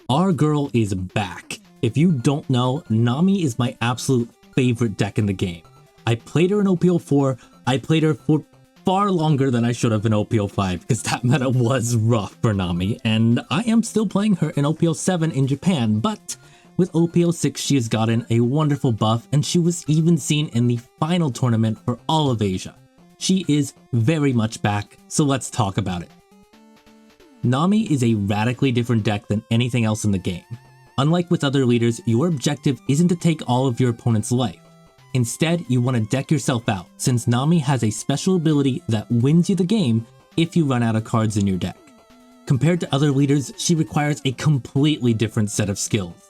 Our girl is back. If you don't know, Nami is my absolute favorite deck in the game. I played her in OP04, I played her for far longer than I should have in OP05 because that meta was rough for Nami, and I am still playing her in OP07 in Japan, but with OP06 she has gotten a wonderful buff and she was even seen in the final tournament for all of Asia. She is very much back, so let's talk about it. Nami is a radically different deck than anything else in the game. Unlike with other leaders, your objective isn't to take all of your opponent's life. Instead, you want to deck yourself out, since Nami has a special ability that wins you the game if you run out of cards in your deck. Compared to other leaders, she requires a completely different set of skills.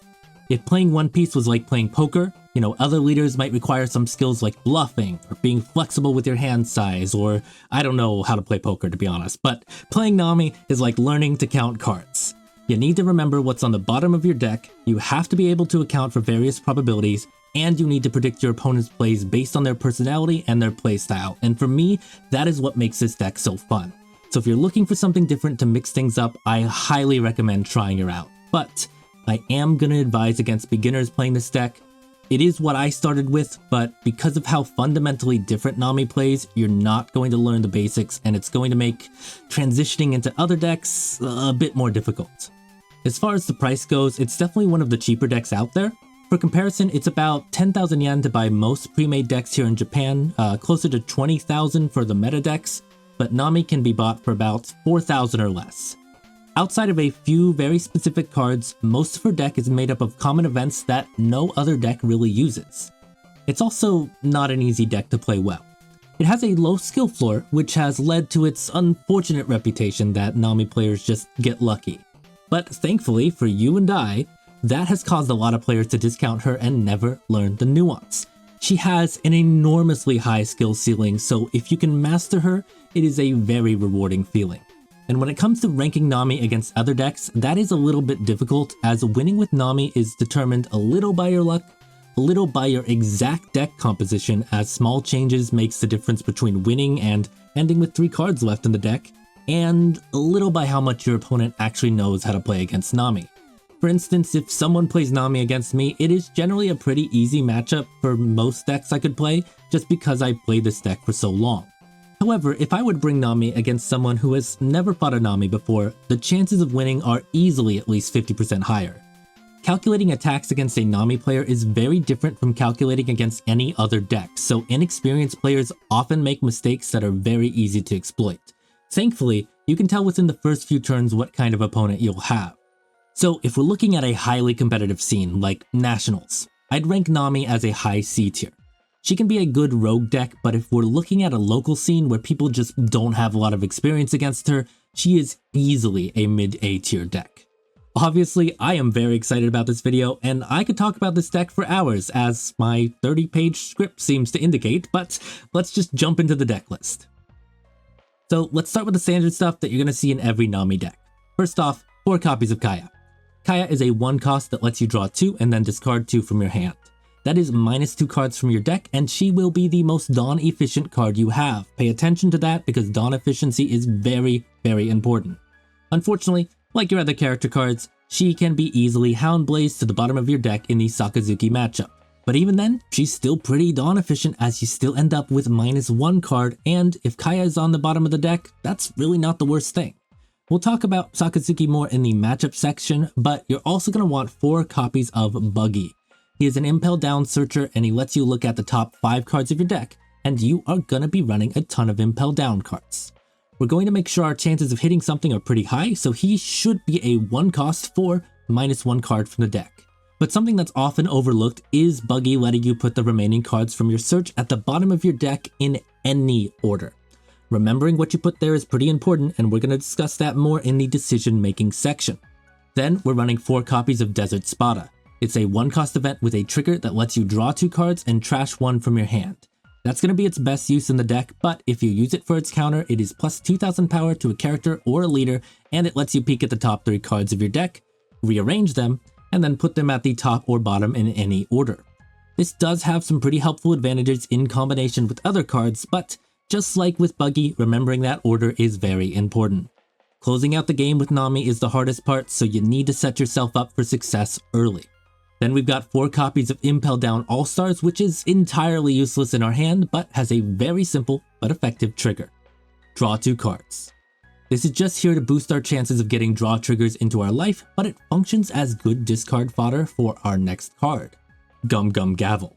If playing One Piece was like playing poker, other leaders might require some skills like bluffing, or being flexible with your hand size, or I don't know how to play poker to be honest, but playing Nami is like learning to count cards. You need to remember what's on the bottom of your deck, you have to be able to account for various probabilities, and you need to predict your opponent's plays based on their personality and their playstyle, and for me, that is what makes this deck so fun. So if you're looking for something different to mix things up, I highly recommend trying her out. But I am going to advise against beginners playing this deck. It is what I started with, but because of how fundamentally different Nami plays, you're not going to learn the basics, and it's going to make transitioning into other decks a bit more difficult. As far as the price goes, it's definitely one of the cheaper decks out there. For comparison, it's about 10,000 yen to buy most pre-made decks here in Japan, closer to 20,000 for the meta decks, but Nami can be bought for about 4,000 or less. Outside of a few very specific cards, most of her deck is made up of common events that no other deck really uses. It's also not an easy deck to play well. It has a low skill floor, which has led to its unfortunate reputation that Nami players just get lucky. But thankfully for you and I, that has caused a lot of players to discount her and never learn the nuance. She has an enormously high skill ceiling, so if you can master her, it is a very rewarding feeling. And when it comes to ranking Nami against other decks, that is a little bit difficult, as winning with Nami is determined a little by your luck, a little by your exact deck composition, as small changes makes the difference between winning and ending with 3 cards left in the deck, and a little by how much your opponent actually knows how to play against Nami. For instance, if someone plays Nami against me, it is generally a pretty easy matchup for most decks I could play, just because I played this deck for so long. However, if I would bring Nami against someone who has never fought a Nami before, the chances of winning are easily at least 50% higher. Calculating attacks against a Nami player is very different from calculating against any other deck, so inexperienced players often make mistakes that are very easy to exploit. Thankfully, you can tell within the first few turns what kind of opponent you'll have. So if we're looking at a highly competitive scene like Nationals, I'd rank Nami as a high C tier. She can be a good rogue deck, but if we're looking at a local scene where people just don't have a lot of experience against her, she is easily a mid-A tier deck. Obviously, I am very excited about this video, and I could talk about this deck for hours, as my 30-page script seems to indicate, but let's just jump into the deck list. So let's start with the standard stuff that you're going to see in every Nami deck. First off, 4 copies of Kaya. Kaya is a 1 cost that lets you draw 2 and then discard 2 from your hand. That is -2 cards from your deck, and she will be the most Dawn efficient card you have. Pay attention to that because Dawn efficiency is very, very important. Unfortunately, like your other character cards, she can be easily Hound Blazed to the bottom of your deck in the Sakazuki matchup. But even then, she's still pretty Dawn efficient, as you still end up with -1 card, and if Kaya is on the bottom of the deck, that's really not the worst thing. We'll talk about Sakazuki more in the matchup section, but you're also going to want 4 copies of Buggy. He is an Impel Down searcher, and he lets you look at the top 5 cards of your deck, and you are going to be running a ton of Impel Down cards. We're going to make sure our chances of hitting something are pretty high, so he should be a 1 cost for -1 card from the deck. But something that's often overlooked is Buggy letting you put the remaining cards from your search at the bottom of your deck in any order. Remembering what you put there is pretty important, and we're going to discuss that more in the decision-making section. Then we're running 4 copies of Desert Spada. It's a 1-cost event with a trigger that lets you draw 2 cards and trash 1 from your hand. That's going to be its best use in the deck, but if you use it for its counter, it is plus 2000 power to a character or a leader, and it lets you peek at the top 3 cards of your deck, rearrange them, and then put them at the top or bottom in any order. This does have some pretty helpful advantages in combination with other cards, but just like with Buggy, remembering that order is very important. Closing out the game with Nami is the hardest part, so you need to set yourself up for success early. Then we've got 4 copies of Impel Down All-Stars, which is entirely useless in our hand, but has a very simple but effective trigger. Draw 2 cards. This is just here to boost our chances of getting draw triggers into our life, but it functions as good discard fodder for our next card. Gum Gum Gavel.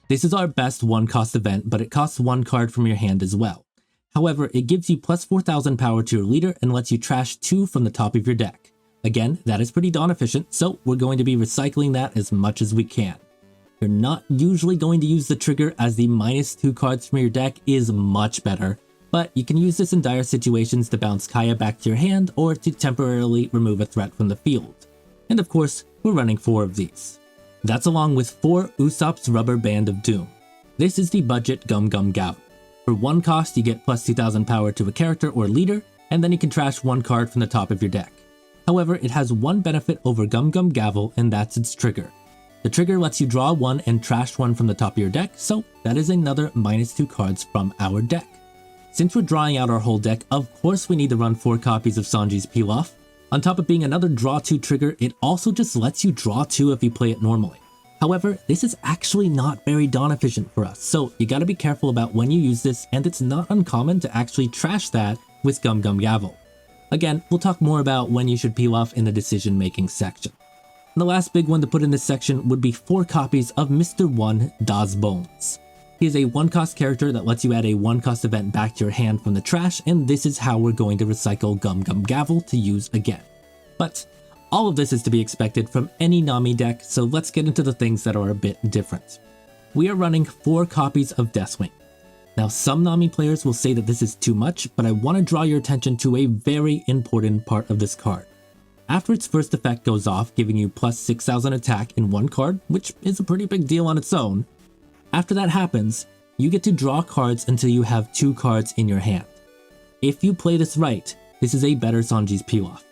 This is our best 1-cost event, but it costs 1 card from your hand as well. However, it gives you plus 4,000 power to your leader and lets you trash 2 from the top of your deck. Again, that is pretty darn efficient, so we're going to be recycling that as much as we can. You're not usually going to use the trigger, as the -2 cards from your deck is much better, but you can use this in dire situations to bounce Kaya back to your hand or to temporarily remove a threat from the field. And of course, we're running 4 of these. That's along with 4 Usopp's Rubber Band of Doom. This is the budget Gum Gum Gavel. For 1 cost, you get plus 2,000 power to a character or leader, and then you can trash 1 card from the top of your deck. However, it has one benefit over Gum Gum Gavel, and that's its trigger. The trigger lets you draw 1 and trash 1 from the top of your deck, so that is another -2 cards from our deck. Since we're drawing out our whole deck, of course we need to run 4 copies of Sanji's Pilaf. On top of being another draw 2 trigger, it also just lets you draw 2 if you play it normally. However, this is actually not very dawn efficient for us, so you gotta be careful about when you use this, and it's not uncommon to actually trash that with Gum Gum Gavel. Again, we'll talk more about when you should peel off in the decision making section. And the last big one to put in this section would be 4 copies of Mr. 1 Das Bones. He is a 1-cost character that lets you add a 1-cost event back to your hand from the trash, and this is how we're going to recycle Gum Gum Gavel to use again. But all of this is to be expected from any Nami deck, so let's get into the things that are a bit different. We are running 4 copies of Deathwing. Now, some Nami players will say that this is too much, but I want to draw your attention to a very important part of this card. After its first effect goes off, giving you plus 6,000 attack in 1 card, which is a pretty big deal on its own, after that happens, you get to draw cards until you have 2 cards in your hand. If you play this right, this is a better Sanji's Pilaf.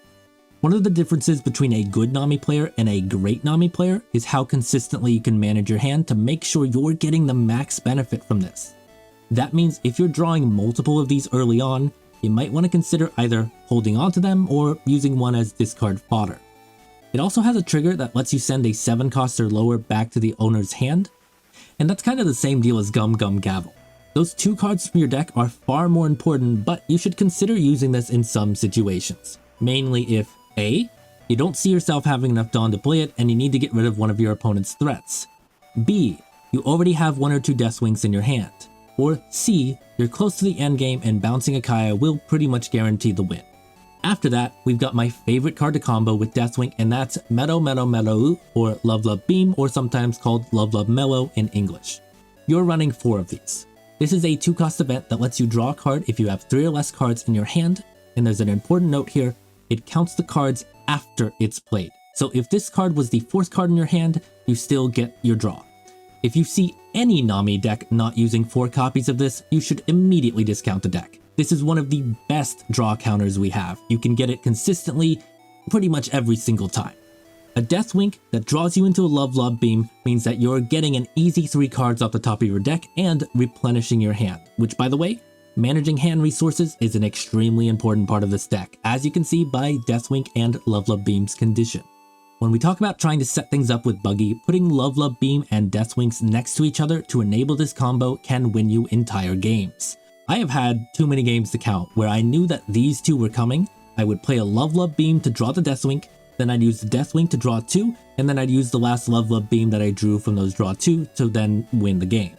One of the differences between a good Nami player and a great Nami player is how consistently you can manage your hand to make sure you're getting the max benefit from this. That means if you're drawing multiple of these early on, you might want to consider either holding onto them or using one as discard fodder. It also has a trigger that lets you send a 7-cost or lower back to the owner's hand, and that's kind of the same deal as Gum Gum Gavel. Those 2 cards from your deck are far more important, but you should consider using this in some situations. Mainly if A, you don't see yourself having enough Dawn to play it and you need to get rid of one of your opponent's threats. B, you already have 1 or 2 Deathwings in your hand. Or C, you're close to the endgame and bouncing a Kaya will pretty much guarantee the win. After that, we've got my favorite card to combo with Deathwing, and that's Meadow Meadow Meadow, or Love Love Beam, or sometimes called Love Love Mellow in English. You're running 4 of these. This is a 2-cost event that lets you draw a card if you have 3 or less cards in your hand, and there's an important note here, it counts the cards after it's played. So if this card was the 4th card in your hand, you still get your draw. If you see any Nami deck not using 4 copies of this, you should immediately discount the deck. This is one of the best draw counters we have. You can get it consistently pretty much every single time. A Deathwink that draws you into a Love Love Beam means that you're getting an easy 3 cards off the top of your deck and replenishing your hand, which, by the way, managing hand resources is an extremely important part of this deck, as you can see by Deathwink and Love Love Beam's condition. When we talk about trying to set things up with Buggy, putting Love Love Beam and Deathwinks next to each other to enable this combo can win you entire games. I have had too many games to count where I knew that these 2 were coming. I would play a Love Love Beam to draw the Deathwink, then I'd use the Deathwink to draw 2, and then I'd use the last Love Love Beam that I drew from those draw 2 to then win the game.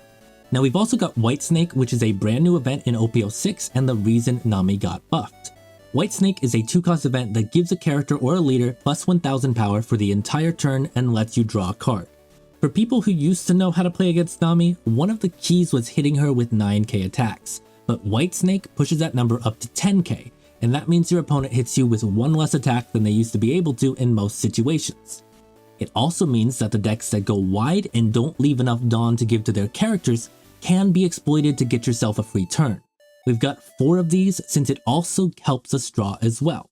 Now we've also got White Snake, which is a brand new event in OP06 and the reason Nami got buffed. White Snake is a 2-cost event that gives a character or a leader plus 1000 power for the entire turn and lets you draw a card. For people who used to know how to play against Nami, one of the keys was hitting her with 9k attacks, but White Snake pushes that number up to 10k, and that means your opponent hits you with 1 less attack than they used to be able to in most situations. It also means that the decks that go wide and don't leave enough Dawn to give to their characters can be exploited to get yourself a free turn. We've got 4 of these since it also helps us draw as well.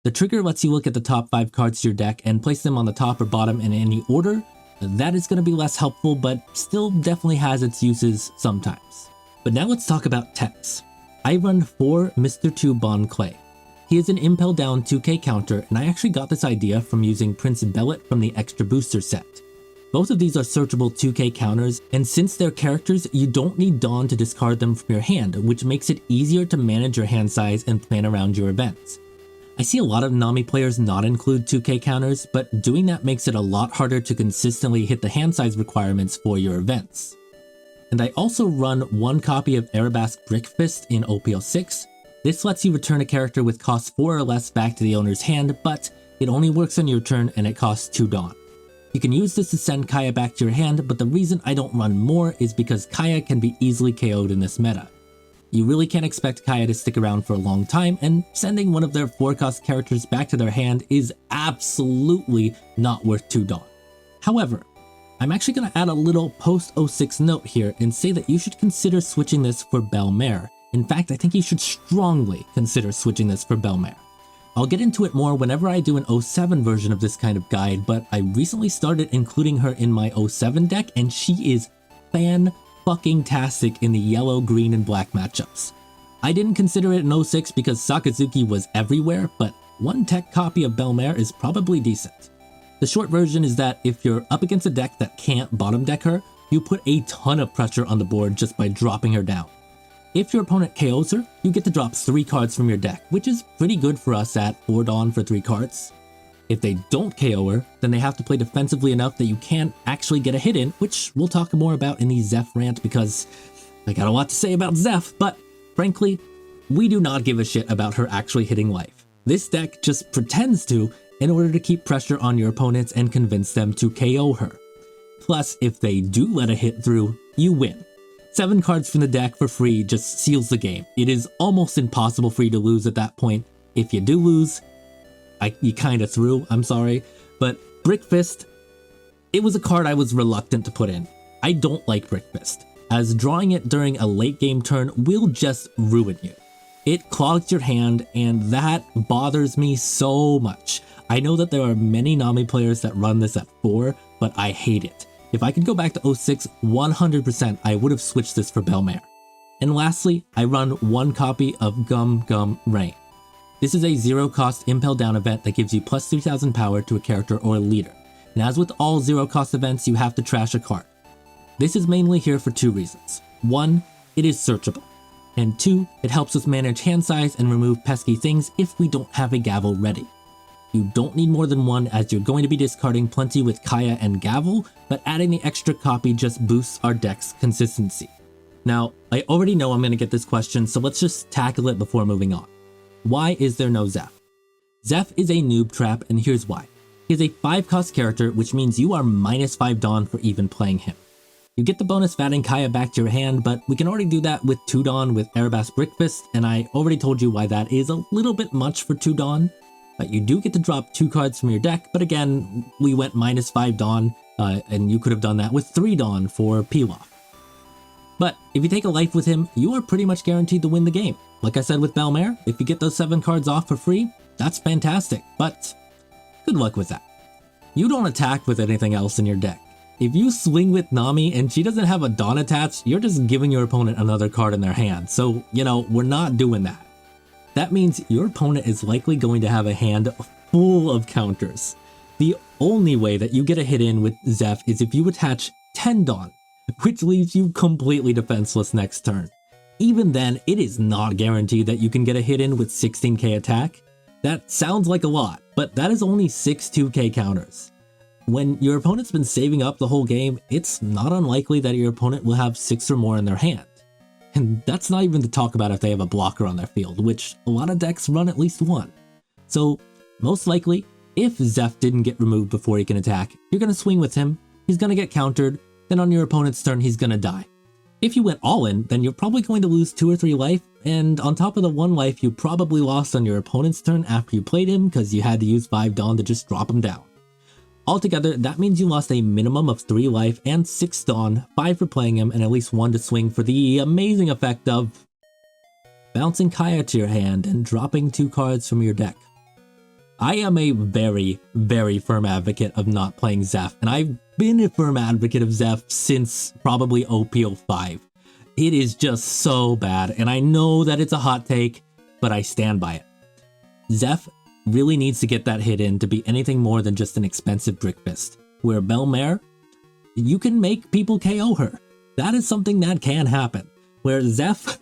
The trigger lets you look at the top 5 cards to your deck and place them on the top or bottom in any order. That is going to be less helpful, but still definitely has its uses sometimes. But now let's talk about techs. I run 4 Mr. 2 Bon Clay. He is an Impel Down 2k counter, and I actually got this idea from using Prince Bellet from the Extra Booster set. Both of these are searchable 2k counters, and since they're characters, you don't need Dawn to discard them from your hand, which makes it easier to manage your hand size and plan around your events. I see a lot of Nami players not include 2k counters, but doing that makes it a lot harder to consistently hit the hand size requirements for your events. And I also run one copy of Arabesque Brickfist in OPL 6. This lets you return a character with cost 4 or less back to the owner's hand, but it only works on your turn and it costs 2 Dawn. You can use this to send Kaya back to your hand, but the reason I don't run more is because Kaya can be easily KO'd in this meta. You really can't expect Kaya to stick around for a long time, and sending one of their 4-cost characters back to their hand is absolutely not worth 2 Dawn. However, I'm actually going to add a little post-06 note here and say that you should consider switching this for Belmare. In fact, I think you should strongly consider switching this for Belmare. I'll get into it more whenever I do an 07 version of this kind of guide, but I recently started including her in my 07 deck, and she is fan-fucking-tastic in the yellow, green, and black matchups. I didn't consider it in 06 because Sakazuki was everywhere, but one tech copy of Belmare is probably decent. The short version is that if you're up against a deck that can't bottom deck her, you put a ton of pressure on the board just by dropping her down. If your opponent KOs her, you get to drop 3 cards from your deck, which is pretty good for us at 4 Dawn for 3 cards. If they don't KO her, then they have to play defensively enough that you can actually get a hit in, which we'll talk more about in the Zeff rant because I got a lot to say about Zeff, but frankly, we do not give a shit about her actually hitting life. This deck just pretends to in order to keep pressure on your opponents and convince them to KO her. Plus, if they do let a hit through, you win. 7 cards from the deck for free just seals the game. It is almost impossible for you to lose at that point. If you do lose, you kinda threw, I'm sorry, but Brickfist, it was a card I was reluctant to put in. I don't like Brickfist, as drawing it during a late game turn will just ruin you. It clogs your hand, and that bothers me so much. I know that there are many Nami players that run this at 4, but I hate it. If I could go back to 06, 100% I would have switched this for Belmare. And lastly, I run one copy of Gum Gum Rain. This is a 0-cost Impel Down event that gives you plus 3000 power to a character or a leader. And as with all 0-cost events, you have to trash a card. This is mainly here for 2 reasons. 1, it is searchable. And 2, it helps us manage hand size and remove pesky things if we don't have a Gavel ready. You don't need more than 1 as you're going to be discarding plenty with Kaya and Gavel, but adding the extra copy just boosts our deck's consistency. Now, I already know I'm going to get this question, so let's just tackle it before moving on. Why is there no Zeff? Zeff is a noob trap, and here's why. He is a 5-cost character, which means you are minus 5 Dawn for even playing him. You get the bonus of adding Kaya back to your hand, but we can already do that with 2 Dawn with Arabesque Brickfist, and I already told you why that is a little bit much for 2 Dawn. But you do get to drop 2 cards from your deck, but again, we went minus 5 Dawn, and you could have done that with 3 Dawn for Pilaf. But if you take a life with him, you are pretty much guaranteed to win the game. Like I said with Belmare, if you get those 7 cards off for free, that's fantastic, but good luck with that. You don't attack with anything else in your deck. If you swing with Nami and she doesn't have a Dawn attached, you're just giving your opponent another card in their hand, so, we're not doing that. That means your opponent is likely going to have a hand full of counters. The only way that you get a hit in with Zeff is if you attach 10 Dawn, which leaves you completely defenseless next turn. Even then, it is not guaranteed that you can get a hit in with 16k attack. That sounds like a lot, but that is only 6 2k counters. When your opponent's been saving up the whole game, it's not unlikely that your opponent will have 6 or more in their hand. And that's not even to talk about if they have a blocker on their field, which a lot of decks run at least 1. So, most likely, if Zeff didn't get removed before he can attack, you're going to swing with him, he's going to get countered, then on your opponent's turn he's going to die. If you went all in, then you're probably going to lose 2 or 3 life, and on top of the 1 life you probably lost on your opponent's turn after you played him because you had to use 5 Dawn to just drop him down. Altogether, that means you lost a minimum of 3 life and 6 Dawn, 5 for playing him, and at least 1 to swing for the amazing effect of bouncing Kaya to your hand and dropping 2 cards from your deck. I am a very, very firm advocate of not playing Zeff, and I've been a firm advocate of Zeff since probably OPL 5. It is just so bad, and I know that it's a hot take, but I stand by it. Zeff really needs to get that hit in to be anything more than just an expensive Brick Fist. Where Belmare, you can make people KO her. That is something that can happen. Where Zeff,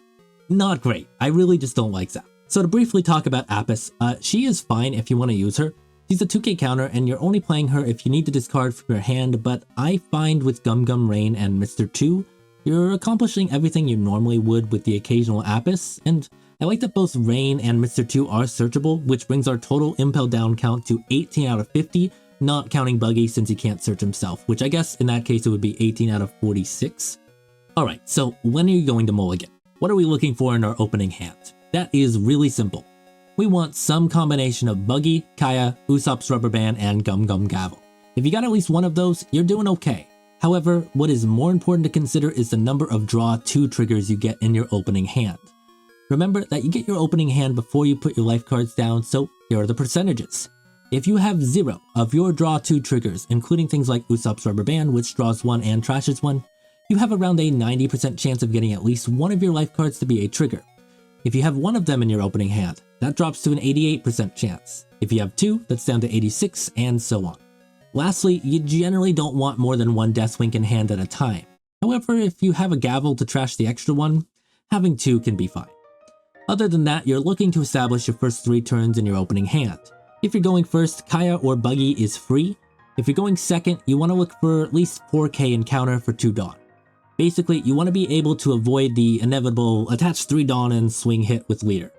not great. I really just don't like Zeff. So to briefly talk about Apis, she is fine if you want to use her. She's a 2k counter and you're only playing her if you need to discard from your hand, but I find with Gum Gum Rain and Mr. 2, you're accomplishing everything you normally would with the occasional Apis, and I like that both Rain and Mr. 2 are searchable, which brings our total Impel Down count to 18 out of 50, not counting Buggy since he can't search himself, which I guess in that case it would be 18 out of 46. Alright, so when are you going to Mulligan? What are we looking for in our opening hand? That is really simple. We want some combination of Buggy, Kaya, Usopp's Rubber Band, and Gum Gum Gavel. If you got at least one of those, you're doing okay. However, what is more important to consider is the number of draw 2 triggers you get in your opening hand. Remember that you get your opening hand before you put your life cards down, so here are the percentages. If you have 0 of your draw 2 triggers, including things like Usopp's Rubber Band, which draws 1 and trashes 1, you have around a 90% chance of getting at least one of your life cards to be a trigger. If you have one of them in your opening hand, that drops to an 88% chance. If you have 2, that's down to 86, and so on. Lastly, you generally don't want more than one Deathwink in hand at a time. However, if you have a Gavel to trash the extra one, having 2 can be fine. Other than that, you're looking to establish your first 3 turns in your opening hand. If you're going first, Kaya or Buggy is free. If you're going second, you want to look for at least 4k encounter for 2 Dawn. Basically, you want to be able to avoid the inevitable attach 3 Dawn and swing hit with leader.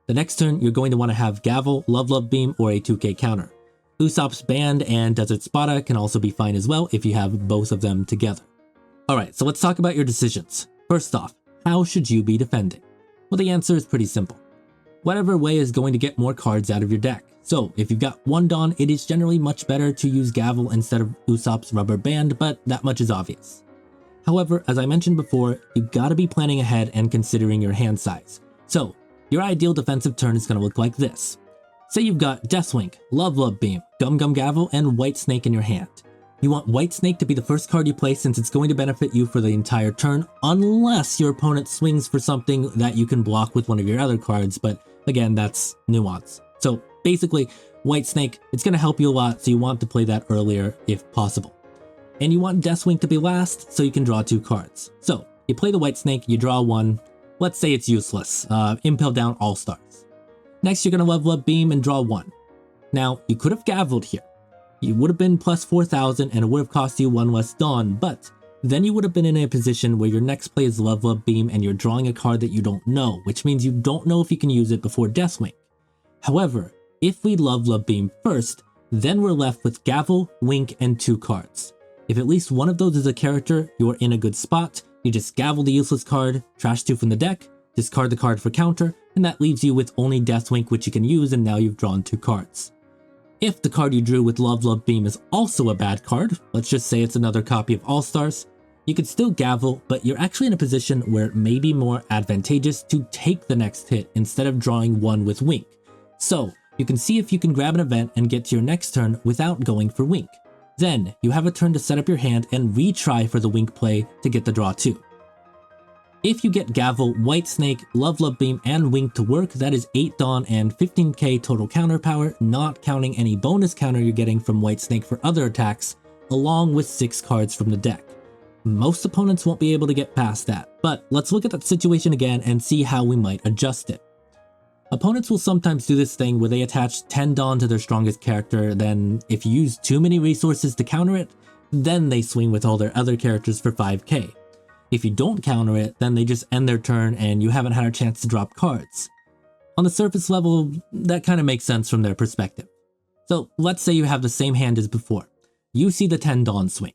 The next turn, you're going to want to have Gavel, Love Beam, or a 2k counter. Usopp's Band and Desert Spada can also be fine as well if you have both of them together. Alright, so let's talk about your decisions. First off, how should you be defending? Well, the answer is pretty simple. Whatever way is going to get more cards out of your deck. So, if you've got 1 Dawn, it is generally much better to use Gavel instead of Usopp's Rubber Band, but that much is obvious. However, as I mentioned before, you gotta be planning ahead and considering your hand size. So, your ideal defensive turn is gonna look like this. Say you've got Deathwink, Love Beam, Gum Gum Gavel, and White Snake in your hand. You want White Snake to be the first card you play since it's going to benefit you for the entire turn, unless your opponent swings for something that you can block with one of your other cards, but again, that's nuance. So basically, White Snake, it's going to help you a lot, so you want to play that earlier if possible. And you want Deathwink to be last, so you can draw 2 cards. So, you play the White Snake, you draw 1, let's say it's useless, Impel Down All-Stars. Next, you're going to level up Beam and draw 1. Now, you could have Gavelled here. You would have been plus 4,000 and it would have cost you 1 less Dawn, but then you would have been in a position where your next play is level up Beam and you're drawing a card that you don't know, which means you don't know if you can use it before Deathwink. However, if we level up Beam first, then we're left with Gavel, Wink, and 2 cards. If at least one of those is a character, you're in a good spot. You just Gavel the useless card, trash 2 from the deck, discard the card for counter, and that leaves you with only Deathwink, which you can use, and now you've drawn 2 cards. If the card you drew with Love Beam is also a bad card, let's just say it's another copy of All-Stars, you could still Gavel, but you're actually in a position where it may be more advantageous to take the next hit instead of drawing 1 with Wink. So, you can see if you can grab an event and get to your next turn without going for Wink. Then, you have a turn to set up your hand and retry for the Wink play to get the draw 2. If you get Gavel, White Snake, Love Beam, and Wink to work, that is 8 Dawn and 15k total counter power, not counting any bonus counter you're getting from White Snake for other attacks, along with 6 cards from the deck. Most opponents won't be able to get past that, but let's look at that situation again and see how we might adjust it. Opponents will sometimes do this thing where they attach 10 Dawn to their strongest character, then if you use too many resources to counter it, then they swing with all their other characters for 5k. If you don't counter it, then they just end their turn and you haven't had a chance to drop cards. On the surface level, that kind of makes sense from their perspective. So let's say you have the same hand as before. You see the 10 Dawn swing.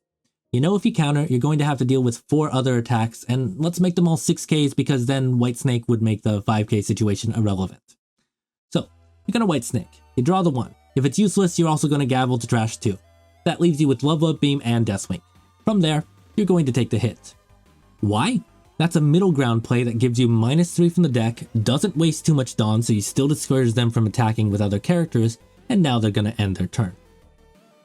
You know if you counter, you're going to have to deal with 4 other attacks, and let's make them all 6ks because then White Snake would make the 5k situation irrelevant. So, you're gonna White Snake. You draw the 1. If it's useless, you're also gonna Gavel to trash 2. That leaves you with Love Beam and Deathwink. From there, you're going to take the hit. Why? That's a middle ground play that gives you -3 from the deck, doesn't waste too much Dawn so you still discourage them from attacking with other characters, and now they're gonna end their turn.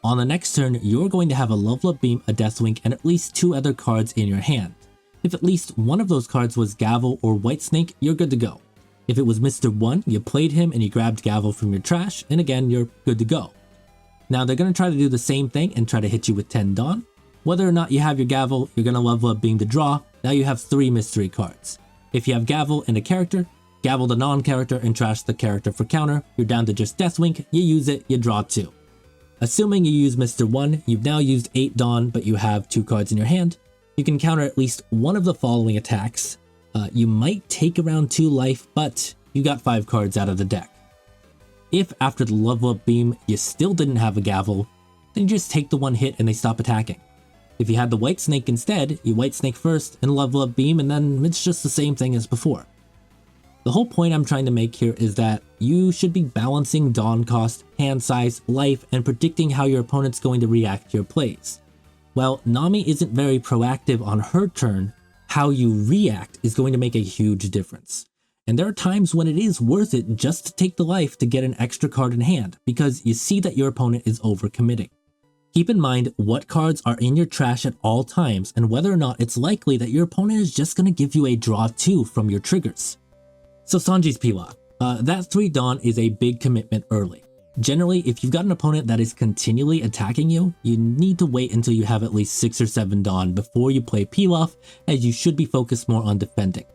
On the next turn, you're going to have a Love Beam, a Deathwink, and at least 2 other cards in your hand. If at least one of those cards was Gavel or White Snake, you're good to go. If it was Mr. 1, you played him and you grabbed Gavel from your trash, and again, you're good to go. Now they're going to try to do the same thing and try to hit you with 10 Dawn. Whether or not you have your Gavel, you're going to level up Beam to draw. Now you have 3 mystery cards. If you have Gavel and a character, Gavel the non-character and trash the character for counter, you're down to just Deathwink, you use it, you draw 2. Assuming you use Mr. 1, you've now used 8 Dawn, but you have 2 cards in your hand. You can counter at least one of the following attacks. You might take around 2 life, but you got 5 cards out of the deck. If after the level up beam you still didn't have a Gavel, then you just take the 1 hit and they stop attacking. If you had the White Snake instead, you White Snake first and level up beam, and then it's just the same thing as before. The whole point I'm trying to make here is that you should be balancing Dawn cost, hand size, life, and predicting how your opponent's going to react to your plays. While Nami isn't very proactive on her turn, how you react is going to make a huge difference. And there are times when it is worth it just to take the life to get an extra card in hand, because you see that your opponent is overcommitting. Keep in mind what cards are in your trash at all times and whether or not it's likely that your opponent is just going to give you a draw 2 from your triggers. So Sanji's Pilaf. That 3 Dawn is a big commitment early. Generally, if you've got an opponent that is continually attacking you, you need to wait until you have at least 6 or 7 Dawn before you play Pilaf, as you should be focused more on defending.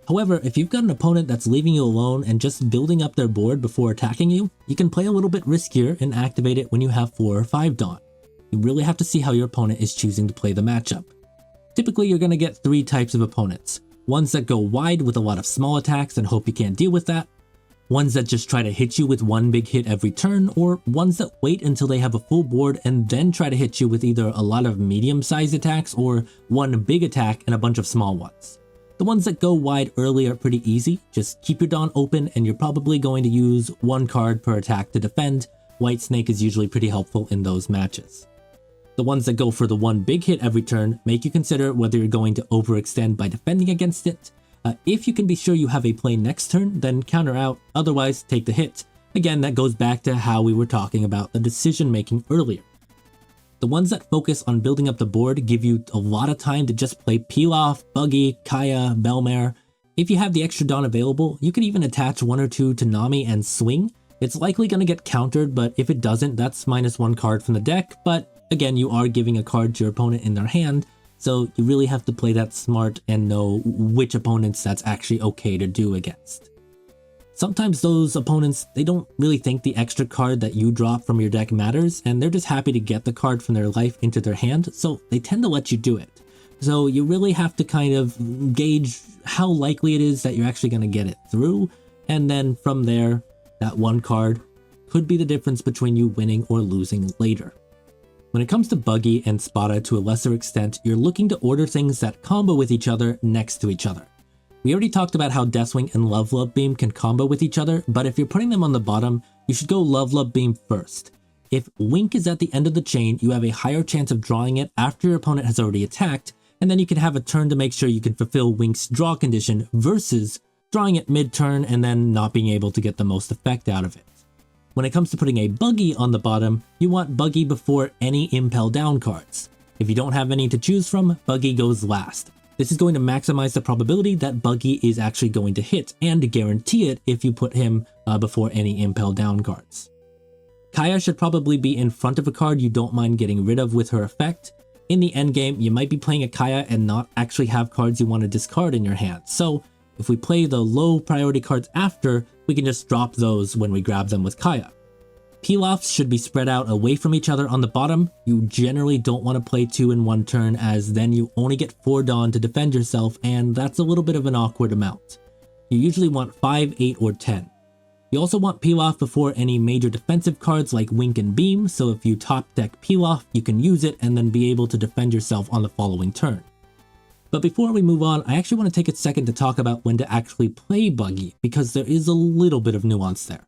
However, if you've got an opponent that's leaving you alone and just building up their board before attacking you, you can play a little bit riskier and activate it when you have 4 or 5 Dawn. You really have to see how your opponent is choosing to play the matchup. Typically, you're going to get 3 types of opponents. Ones that go wide with a lot of small attacks and hope you can't deal with that. Ones that just try to hit you with 1 big hit every turn, or ones that wait until they have a full board and then try to hit you with either a lot of medium-sized attacks or 1 big attack and a bunch of small ones. The ones that go wide early are pretty easy. Just keep your Dawn open and you're probably going to use 1 card per attack to defend. White Snake is usually pretty helpful in those matches. The ones that go for the 1 big hit every turn make you consider whether you're going to overextend by defending against it. If you can be sure you have a play next turn, then counter out, otherwise take the hit. Again, that goes back to how we were talking about the decision making earlier. The ones that focus on building up the board give you a lot of time to just play Pilaf, Buggy, Kaya, Belmare. If you have the extra Dawn available, you can even attach 1 or 2 to Nami and swing. It's likely going to get countered, but if it doesn't, that's -1 card from the deck, but again, you are giving a card to your opponent in their hand, so you really have to play that smart and know which opponents that's actually okay to do against. Sometimes those opponents, they don't really think the extra card that you drop from your deck matters, and they're just happy to get the card from their life into their hand, so they tend to let you do it. So you really have to kind of gauge how likely it is that you're actually going to get it through, and then from there, that 1 card could be the difference between you winning or losing later. When it comes to Buggy and Spada to a lesser extent, you're looking to order things that combo with each other next to each other. We already talked about how Deathwing and Love Beam can combo with each other, but if you're putting them on the bottom, you should go Love Beam first. If Wink is at the end of the chain, you have a higher chance of drawing it after your opponent has already attacked, and then you can have a turn to make sure you can fulfill Wink's draw condition versus drawing it mid-turn and then not being able to get the most effect out of it. When it comes to putting a Buggy on the bottom, you want Buggy before any Impel Down cards. If you don't have any to choose from, Buggy goes last. This is going to maximize the probability that Buggy is actually going to hit, and guarantee it if you put him before any Impel Down cards. Kaya should probably be in front of a card you don't mind getting rid of with her effect. In the endgame, you might be playing a Kaya and not actually have cards you want to discard in your hand, so if we play the low priority cards after, we can just drop those when we grab them with Kaya. Pilafs should be spread out away from each other on the bottom. You generally don't want to play 2 in 1 turn, as then you only get 4 Dawn to defend yourself, and that's a little bit of an awkward amount. You usually want 5, 8, or 10. You also want Pilaf before any major defensive cards like Wink and Beam, so if you top deck Pilaf, you can use it and then be able to defend yourself on the following turn. But before we move on, I actually want to take a second to talk about when to actually play Buggy, because there is a little bit of nuance there.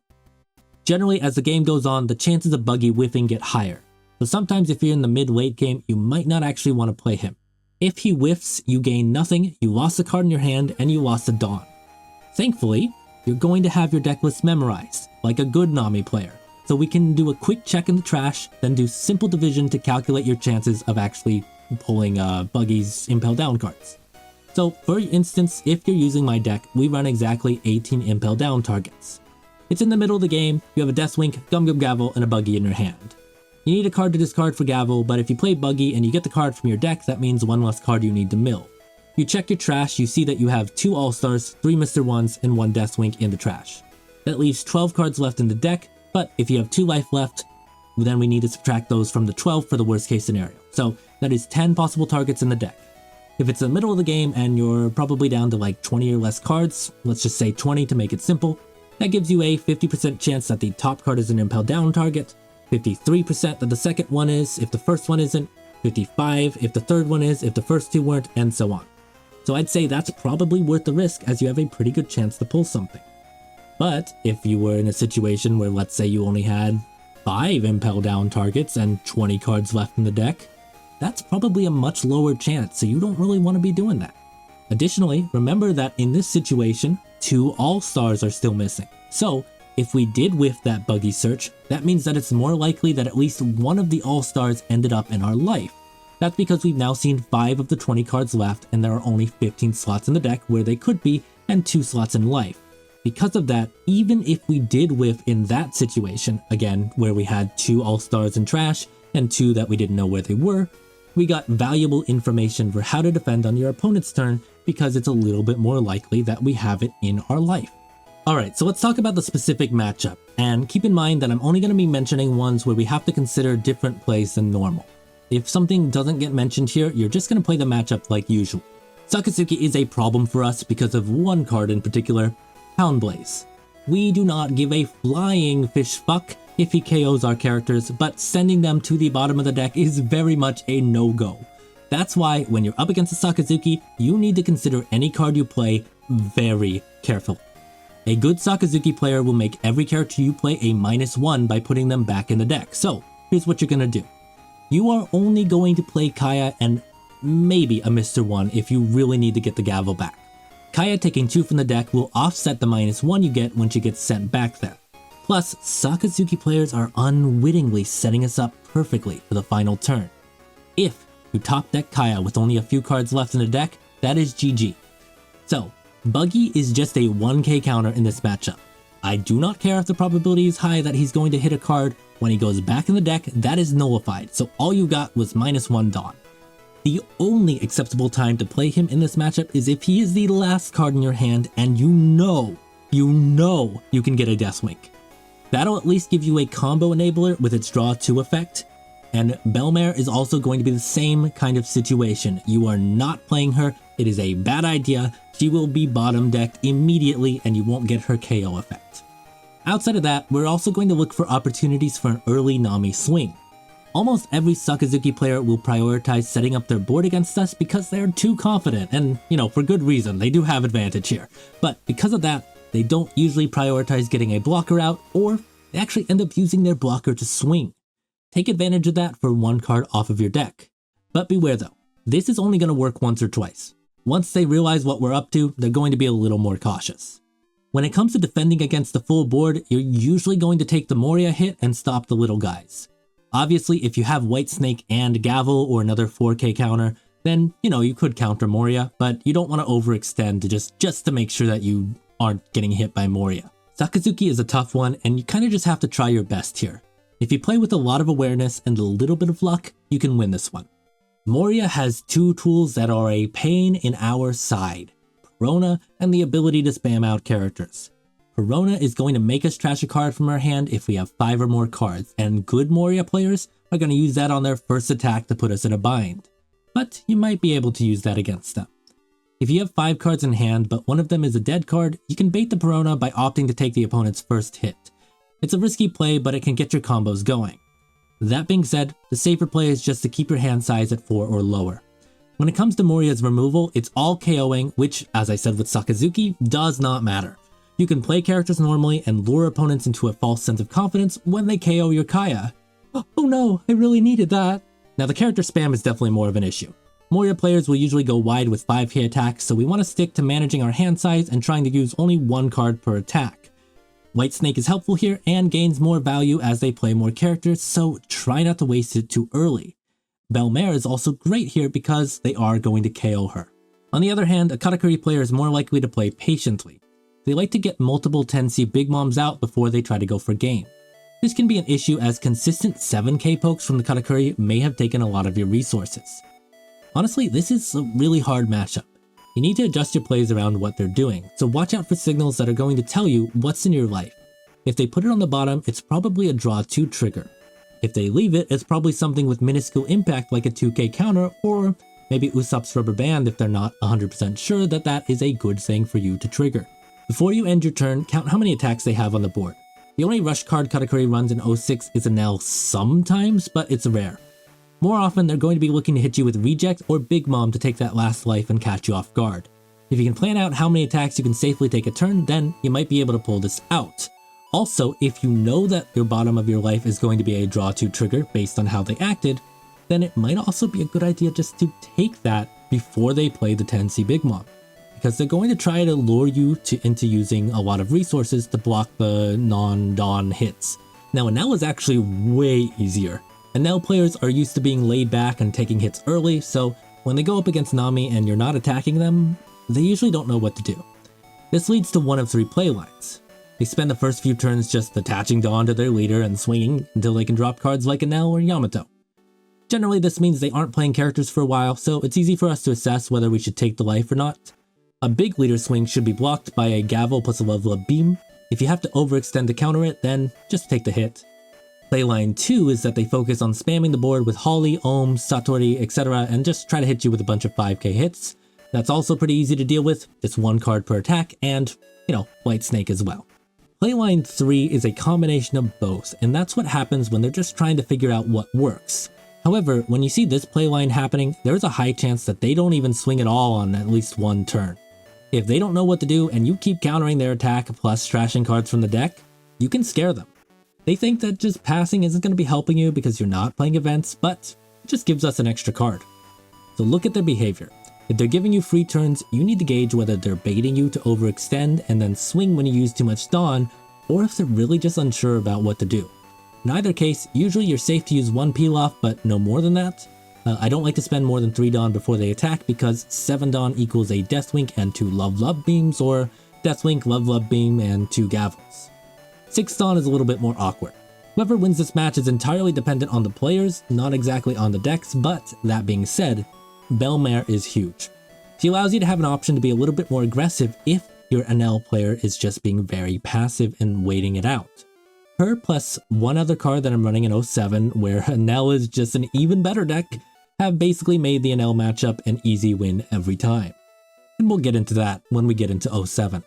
Generally, as the game goes on, the chances of Buggy whiffing get higher, so sometimes if you're in the mid-late game, you might not actually want to play him. If he whiffs, you gain nothing, you lost a card in your hand, and you lost a Dawn. Thankfully, you're going to have your deck list memorized, like a good Nami player, so we can do a quick check in the trash, then do simple division to calculate your chances of actually pulling Buggy's Impel Down cards. So for instance, if you're using my deck, we run exactly 18 impel down targets. It's in the middle of the game, you have a Deathwink, Gum Gum Gavel, and a Buggy in your hand. You need a card to discard for Gavel, but if you play Buggy and you get the card from your deck, that means one less card you need to mill. You check your trash, you see that you have 2 All-Stars, 3 Mr. 1s, and 1 Deathwink in the trash. That leaves 12 cards left in the deck, but if you have 2 life left, then we need to subtract those from the 12 for the worst case scenario. So that is 10 possible targets in the deck. If it's the middle of the game and you're probably down to like 20 or less cards, let's just say 20 to make it simple, that gives you a 50% chance that the top card is an impel down target, 53% that the second one is if the first one isn't, 55 if the third one is if the first 2 weren't, and so on. So I'd say that's probably worth the risk as you have a pretty good chance to pull something. But if you were in a situation where let's say you only had 5 impel down targets and 20 cards left in the deck, that's probably a much lower chance, so you don't really want to be doing that. Additionally, remember that in this situation, 2 All-Stars are still missing. So if we did whiff that Buggy search, that means that it's more likely that at least one of the All-Stars ended up in our life. That's because we've now seen 5 of the 20 cards left and there are only 15 slots in the deck where they could be and 2 slots in life. Because of that, even if we did whiff in that situation, again, where we had 2 All-Stars in trash and 2 that we didn't know where they were, we got valuable information for how to defend on your opponent's turn because it's a little bit more likely that we have it in our life. Alright, so let's talk about the specific matchup, and keep in mind that I'm only going to be mentioning ones where we have to consider different plays than normal. If something doesn't get mentioned here, you're just going to play the matchup like usual. Sakazuki is a problem for us because of one card in particular, Hound Blaze. We do not give a flying fish fuck if he KOs our characters, but sending them to the bottom of the deck is very much a no-go. That's why when you're up against a Sakazuki, you need to consider any card you play very carefully. A good Sakazuki player will make every character you play a -1 by putting them back in the deck. So here's what you're going to do. You are only going to play Kaya and maybe a Mr. 1 if you really need to get the Gavel back. Kaya taking 2 from the deck will offset the -1 you get when she gets sent back then. Plus, Sakazuki players are unwittingly setting us up perfectly for the final turn. If you top deck Kaya with only a few cards left in the deck, that is GG. So, Buggy is just a 1k counter in this matchup. I do not care if the probability is high that he's going to hit a card. When he goes back in the deck, that is nullified, so all you got was -1 Dawn. The only acceptable time to play him in this matchup is if he is the last card in your hand and you know you can get a Deathwink. That'll at least give you a combo enabler with its draw 2 effect, and Belmare is also going to be the same kind of situation. You are not playing her, it is a bad idea, she will be bottom decked immediately and you won't get her KO effect. Outside of that, we're also going to look for opportunities for an early Nami swing. Almost every Sakazuki player will prioritize setting up their board against us because they're too confident, and for good reason, they do have advantage here. But because of that, they don't usually prioritize getting a blocker out, or they actually end up using their blocker to swing. Take advantage of that for 1 card off of your deck. But beware though, this is only going to work once or twice. Once they realize what we're up to, they're going to be a little more cautious. When it comes to defending against the full board, you're usually going to take the Moria hit and stop the little guys. Obviously, if you have White Snake and Gavel or another 4k counter, then, you could counter Moria, but you don't want to overextend to just to make sure that you aren't getting hit by Moria. Sakazuki is a tough one, and you kind of just have to try your best here. If you play with a lot of awareness and a little bit of luck, you can win this one. Moria has 2 tools that are a pain in our side. Perona and the ability to spam out characters. Perona is going to make us trash a card from our hand if we have 5 or more cards, and good Moria players are going to use that on their first attack to put us in a bind. But you might be able to use that against them. If you have 5 cards in hand but one of them is a dead card, you can bait the Perona by opting to take the opponent's first hit. It's a risky play, but it can get your combos going. That being said, the safer play is just to keep your hand size at 4 or lower. When it comes to Moria's removal, it's all KOing, which, as I said with Sakazuki, does not matter. You can play characters normally and lure opponents into a false sense of confidence when they KO your Kaya. Oh no, I really needed that. Now the character spam is definitely more of an issue. Moria players will usually go wide with 5k attacks, so we want to stick to managing our hand size and trying to use only 1 card per attack. White Snake is helpful here and gains more value as they play more characters, so try not to waste it too early. Belmare is also great here because they are going to KO her. On the other hand, a Katakuri player is more likely to play patiently. They like to get multiple 10C Big Moms out before they try to go for game. This can be an issue as consistent 7k pokes from the Katakuri may have taken a lot of your resources. Honestly, this is a really hard matchup. You need to adjust your plays around what they're doing, so watch out for signals that are going to tell you what's in your life. If they put it on the bottom, it's probably a draw 2 trigger. If they leave it, it's probably something with minuscule impact like a 2k counter, or maybe Usopp's rubber band if they're not 100% sure that that is a good thing for you to trigger. Before you end your turn, count how many attacks they have on the board. The only rush card Katakuri runs in 06 is Enel sometimes, but it's rare. More often, they're going to be looking to hit you with Reject or Big Mom to take that last life and catch you off guard. If you can plan out how many attacks you can safely take a turn, then you might be able to pull this out. Also, if you know that your bottom of your life is going to be a draw 2 trigger based on how they acted, then it might also be a good idea just to take that before they play the 10C Big Mom, because they're going to try to lure you into using a lot of resources to block the non-Dawn hits. Now, Enel is actually way easier. Enel players are used to being laid back and taking hits early, so when they go up against Nami and you're not attacking them, they usually don't know what to do. This leads to one of 3 playlines. They spend the first few turns just attaching Dawn to their leader and swinging until they can drop cards like Enel or Yamato. Generally, this means they aren't playing characters for a while, so it's easy for us to assess whether we should take the life or not. A big leader swing should be blocked by a gavel plus a level up beam. If you have to overextend to counter it, then just take the hit. Playline 2 is that they focus on spamming the board with Holly, Ohm, Satori, etc. and just try to hit you with a bunch of 5k hits. That's also pretty easy to deal with, just 1 card per attack, and, White Snake as well. Playline 3 is a combination of both, and that's what happens when they're just trying to figure out what works. However, when you see this playline happening, there's a high chance that they don't even swing at all on at least 1 turn. If they don't know what to do and you keep countering their attack plus trashing cards from the deck, you can scare them. They think that just passing isn't going to be helping you because you're not playing events, but it just gives us an extra card. So look at their behavior. If they're giving you free turns, you need to gauge whether they're baiting you to overextend and then swing when you use too much Dawn, or if they're really just unsure about what to do. In either case, usually you're safe to use 1 Pilaf, but no more than that. I don't like to spend more than 3 Dawn before they attack because 7 Dawn equals a Deathwink and 2 Love Beams, or Deathwink, Love Beam, and 2 Gavels. 6 Dawn is a little bit more awkward. Whoever wins this match is entirely dependent on the players, not exactly on the decks, but that being said, Belmare is huge. She allows you to have an option to be a little bit more aggressive if your Enel player is just being very passive and waiting it out. Her plus 1 other card that I'm running in 07, where Enel is just an even better deck, have basically made the Enel matchup an easy win every time. And we'll get into that when we get into 07.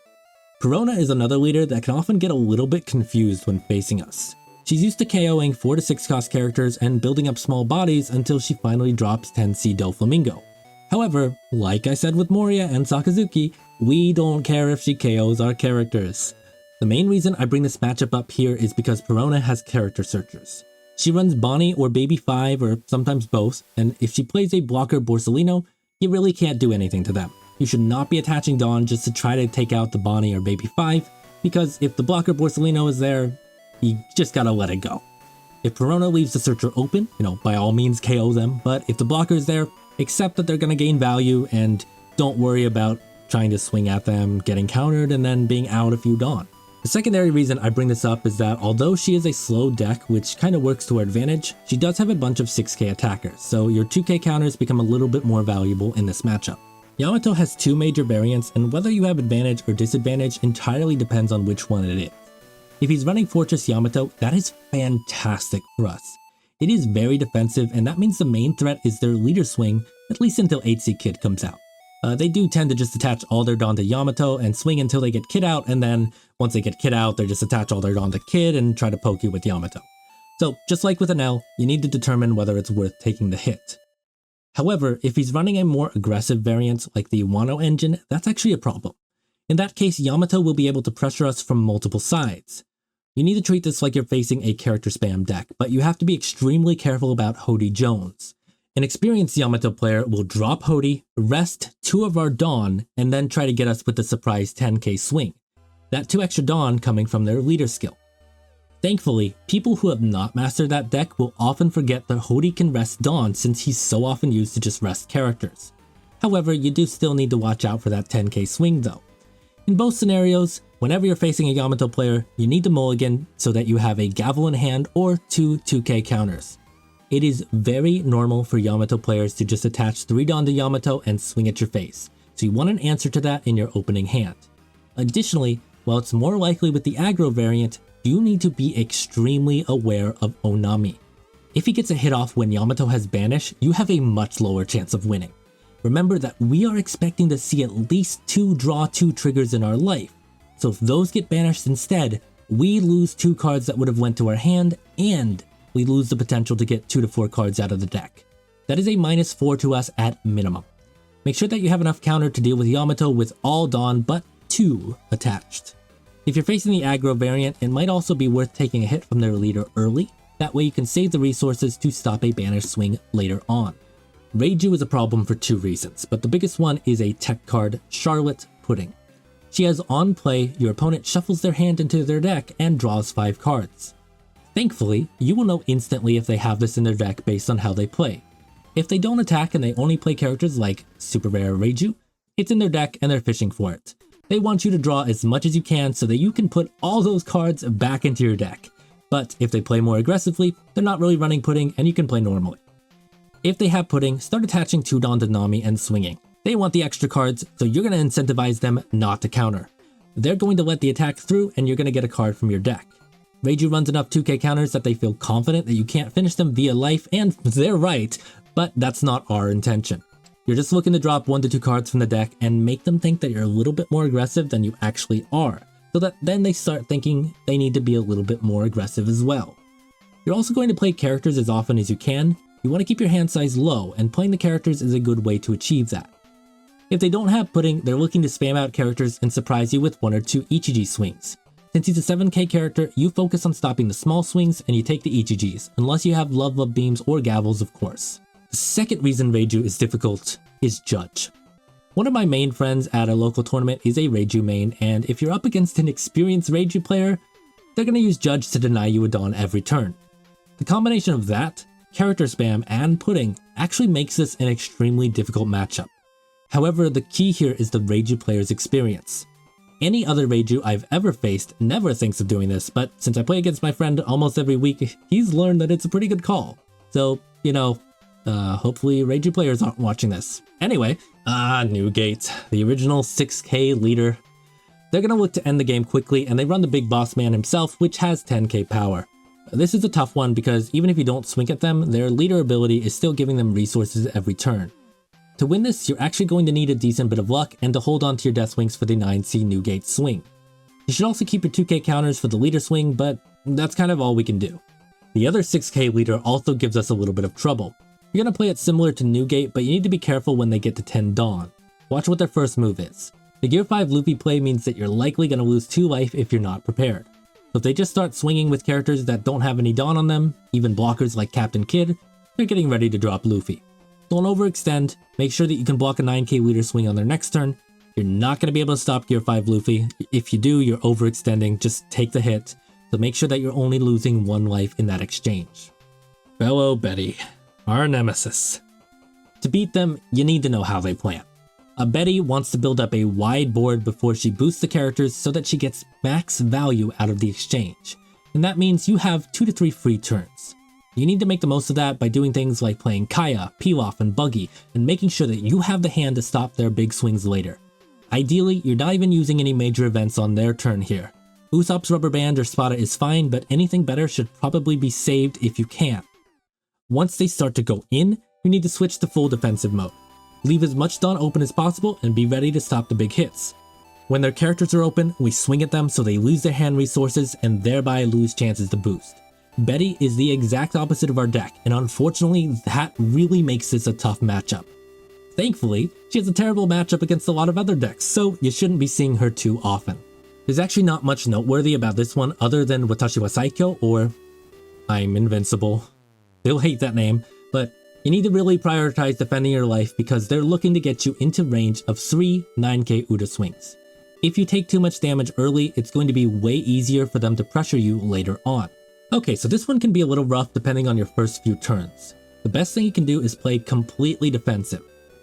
Perona is another leader that can often get a little bit confused when facing us. She's used to KOing 4 to 6 cost characters and building up small bodies until she finally drops 10C Doflamingo. However, like I said with Moria and Sakazuki, we don't care if she KOs our characters. The main reason I bring this matchup up here is because Perona has character searchers. She runs Bonnie or Baby 5 or sometimes both, and if she plays a blocker Borsellino, you really can't do anything to them. You should not be attaching Dawn just to try to take out the Bonnie or Baby 5, because if the blocker Borsellino is there, you just gotta let it go. If Perona leaves the searcher open, by all means KO them, but if the blocker is there, accept that they're gonna gain value and don't worry about trying to swing at them, getting countered, and then being out a few Dawn. The secondary reason I bring this up is that although she is a slow deck, which kind of works to her advantage, she does have a bunch of 6k attackers, so your 2k counters become a little bit more valuable in this matchup. Yamato has 2 major variants, and whether you have advantage or disadvantage entirely depends on which one it is. If he's running Fortress Yamato, that is fantastic for us. It is very defensive, and that means the main threat is their leader swing, at least until 8C Kid comes out. They do tend to just attach all their Dawn to Yamato and swing until they get Kid out, and then once they get Kid out, they just attach all their Dawn to Kid and try to poke you with Yamato. So just like with Enel, you need to determine whether it's worth taking the hit. However, if he's running a more aggressive variant like the Wano engine, that's actually a problem. In that case, Yamato will be able to pressure us from multiple sides. You need to treat this like you're facing a character spam deck, but you have to be extremely careful about Hody Jones. An experienced Yamato player will drop Hody, rest 2 of our Dawn, and then try to get us with the surprise 10k swing. That 2 extra Dawn coming from their leader skill. Thankfully, people who have not mastered that deck will often forget that Hody can rest Dawn since he's so often used to just rest characters. However, you do still need to watch out for that 10k swing though. In both scenarios, whenever you're facing a Yamato player, you need to mulligan so that you have a gavel in hand or two 2k counters. It is very normal for Yamato players to just attach 3 Dawn to Yamato and swing at your face, so you want an answer to that in your opening hand. Additionally, while it's more likely with the aggro variant, you need to be extremely aware of Onami. If he gets a hit off when Yamato has Banish, you have a much lower chance of winning. Remember that we are expecting to see at least 2 draw 2 triggers in our life, so if those get banished instead, we lose 2 cards that would have went to our hand, and we lose the potential to get 2 to 4 cards out of the deck. That is a -4 to us at minimum. Make sure that you have enough counter to deal with Yamato with all Dawn but 2 attached. If you're facing the aggro variant, it might also be worth taking a hit from their leader early, that way you can save the resources to stop a banish swing later on. Reiju is a problem for 2 reasons, but the biggest one is a tech card, Charlotte Pudding. She has on play, your opponent shuffles their hand into their deck and draws 5 cards. Thankfully, you will know instantly if they have this in their deck based on how they play. If they don't attack and they only play characters like Super Rare Reiju, it's in their deck and they're fishing for it. They want you to draw as much as you can so that you can put all those cards back into your deck. But if they play more aggressively, they're not really running Pudding and you can play normally. If they have Pudding, start attaching 2 Dawn to Nami and swinging. They want the extra cards, so you're going to incentivize them not to counter. They're going to let the attack through and you're going to get a card from your deck. Reiju runs enough 2k counters that they feel confident that you can't finish them via life, and they're right, but that's not our intention. You're just looking to drop 1 to 2 cards from the deck and make them think that you're a little bit more aggressive than you actually are, so that then they start thinking they need to be a little bit more aggressive as well. You're also going to play characters as often as you can. You want to keep your hand size low, and playing the characters is a good way to achieve that. If they don't have Pudding, they're looking to spam out characters and surprise you with 1 or 2 ECG swings. Since he's a 7k character, you focus on stopping the small swings and you take the ECGs, unless you have Love Beams or Gavels of course. The second reason Reiju is difficult is Judge. One of my main friends at a local tournament is a Reiju main, and if you're up against an experienced Reiju player, they're going to use Judge to deny you a Dawn every turn. The combination of that, character spam, and Pudding actually makes this an extremely difficult matchup. However, the key here is the Reiju player's experience. Any other Reiju I've ever faced never thinks of doing this, but since I play against my friend almost every week, he's learned that it's a pretty good call. So, you know, hopefully Reiju players aren't watching this. Anyway, Newgate, the original 6k leader. They're gonna look to end the game quickly, and they run the big boss man himself, which has 10k power. This is a tough one because even if you don't swing at them, their leader ability is still giving them resources every turn. To win this, you're actually going to need a decent bit of luck and to hold on to your death swings for the 9c Newgate swing. You should also keep your 2k counters for the leader swing, but that's kind of all we can do. The other 6k leader also gives us a little bit of trouble. You're going to play it similar to Newgate, but you need to be careful when they get to 10 Dawn. Watch what their first move is. The Gear 5 Luffy play means that you're likely going to lose 2 life if you're not prepared. So if they just start swinging with characters that don't have any Dawn on them, even blockers like Captain Kid, they're getting ready to drop Luffy. Don't overextend, make sure that you can block a 9k leader swing on their next turn. You're not going to be able to stop Gear 5 Luffy. If you do, you're overextending, just take the hit. So make sure that you're only losing 1 life in that exchange. Belo Betty, our nemesis. To beat them, you need to know how they plan. Betty wants to build up a wide board before she boosts the characters so that she gets max value out of the exchange. And that means you have 2 to 3 free turns. You need to make the most of that by doing things like playing Kaya, Pilaf, and Buggy, and making sure that you have the hand to stop their big swings later. Ideally, you're not even using any major events on their turn here. Usopp's Rubber Band or Spada is fine, but anything better should probably be saved if you can. Once they start to go in, you need to switch to full defensive mode. Leave as much Dawn open as possible and be ready to stop the big hits. When their characters are open, we swing at them so they lose their hand resources and thereby lose chances to boost. Betty is the exact opposite of our deck, and unfortunately that really makes this a tough matchup. Thankfully, she has a terrible matchup against a lot of other decks, so you shouldn't be seeing her too often. There's actually not much noteworthy about this one other than Watashi wa Saikyo or I'm Invincible. They'll hate that name, but you need to really prioritize defending your life because they're looking to get you into range of 3 9k Uda swings. If you take too much damage early, it's going to be way easier for them to pressure you later on. Okay, so this one can be a little rough depending on your first few turns. The best thing you can do is play completely defensive.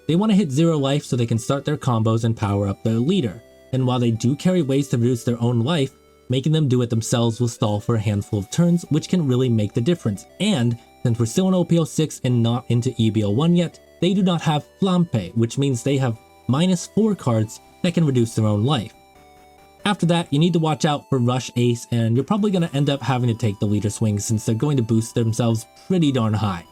They want to hit 0 life so they can start their combos and power up their leader, and while they do carry ways to reduce their own life, making them do it themselves will stall for a handful of turns, which can really make the difference. And since we're still in OPO6 and not into EB-01 yet, they do not have Flampe, which means they have -4 cards that can reduce their own life. After that, you need to watch out for Rush Ace, and you're probably going to end up having to take the leader swing since they're going to boost themselves pretty darn high.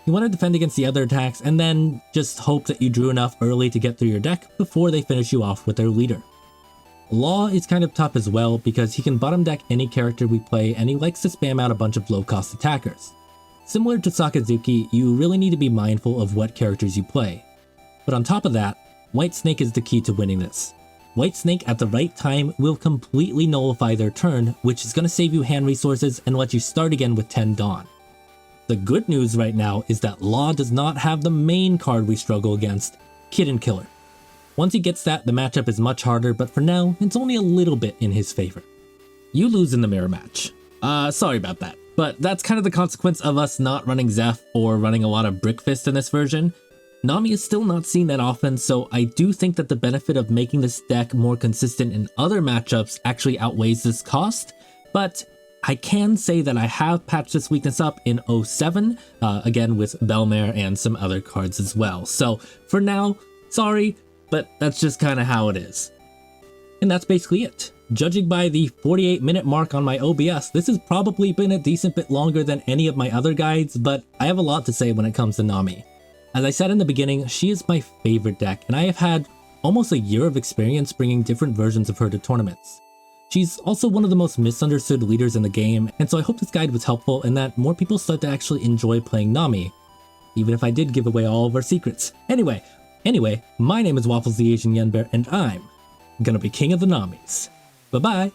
You want to defend against the other attacks and then just hope that you drew enough early to get through your deck before they finish you off with their leader. Law is kind of tough as well because he can bottom deck any character we play and he likes to spam out a bunch of low cost attackers. Similar to Sakazuki, you really need to be mindful of what characters you play. But on top of that, White Snake is the key to winning this. White Snake at the right time will completely nullify their turn, which is going to save you hand resources and let you start again with 10 Dawn. The good news right now is that Law does not have the main card we struggle against, Kitten Killer. Once he gets that, the matchup is much harder, but for now, it's only a little bit in his favor. You lose in the mirror match. Sorry about that, but that's kind of the consequence of us not running Zeff or running a lot of Brickfist in this version. Nami is still not seen that often, so I do think that the benefit of making this deck more consistent in other matchups actually outweighs this cost, but I can say that I have patched this weakness up in 07, again with Belmare and some other cards as well. So for now, sorry, but that's just kind of how it is. And that's basically it. Judging by the 48-minute mark on my OBS, this has probably been a decent bit longer than any of my other guides, but I have a lot to say when it comes to Nami. As I said in the beginning, she is my favorite deck, and I have had almost a year of experience bringing different versions of her to tournaments. She's also one of the most misunderstood leaders in the game, and so I hope this guide was helpful and that more people start to actually enjoy playing Nami, even if I did give away all of our secrets. Anyway, my name is Waffles the Asian Yen Bear, and I'm gonna be king of the Namis. Bye-bye!